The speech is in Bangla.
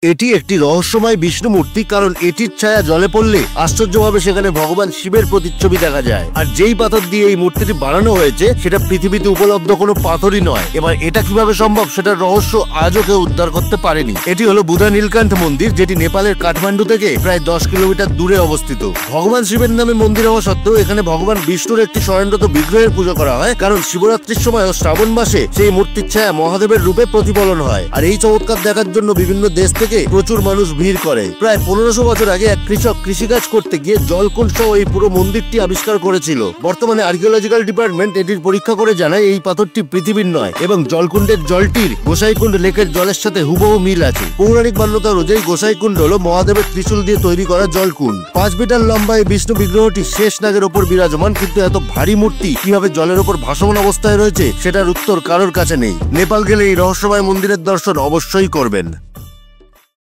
এটি একটি রহস্যময় বিষ্ণু মূর্তি, কারণ এটির ছায়া জলে পড়লে আশ্চর্যভাবে সেখানে ভগবান শিবের প্রতিচ্ছবি দেখা যায়। আর যেই পাথর দিয়ে এই মূর্তিটি বানানো হয়েছে সেটা পৃথিবীতে উপলব্ধ কোনো পাথরই নয়। এবার এটা কিভাবে সম্ভব সেটার রহস্য আজও কেউ উদ্ধার করতে পারেনি। এটি হলো বুধা নীলকান্ত মন্দির, যেটি নেপালের কাঠমান্ডু থেকে প্রায় 10 কিলোমিটার দূরে অবস্থিত। ভগবান শিবের নামে মন্দির হওয়া সত্ত্বেও এখানে ভগবান বিষ্ণুর একটি স্বয়ংরত বিগ্রহের পুজো করা হয়, কারণ শিবরাত্রির সময় ও শ্রাবণ মাসে সেই মূর্তির ছায়া মহাদেবের রূপে প্রতিফলন হয়। আর এই চমৎকার দেখার জন্য বিভিন্ন দেশ থেকে প্রচুর মানুষ ভিড় করে। প্রায় 1500 বছর আগে এক কৃষক কৃষিকাজ করতে গিয়ে জলকুণ্ড সহ এই পুরো মন্দিরটি আবিষ্কার করেছিল। বর্তমানে আর্কিওলজিক্যাল ডিপার্টমেন্ট এটির পরীক্ষা করে জানায় এই পাথরটি পৃথিবীর নয় এবং জলকুণ্ডের জলটির গোসাইকুণ্ড লেকের জলের সাথে হুবহু মিল আছে। পৌরাণিক মান্যতা অনুযায়ী গোসাইকুণ্ড হলো মহাদেবের ত্রিশূল দিয়ে তৈরি করা জলকুণ্ড। 5 মিটার লম্বা এই বিষ্ণু বিগ্রহটি শেষ নাগের ওপর বিরাজমান, কিন্তু এত ভারী মূর্তি কিভাবে জলের ওপর ভাসমান অবস্থায় রয়েছে সেটার উত্তর কারোর কাছে নেই। নেপাল গেলে এই রহস্যময় মন্দিরের দর্শন অবশ্যই করবেন।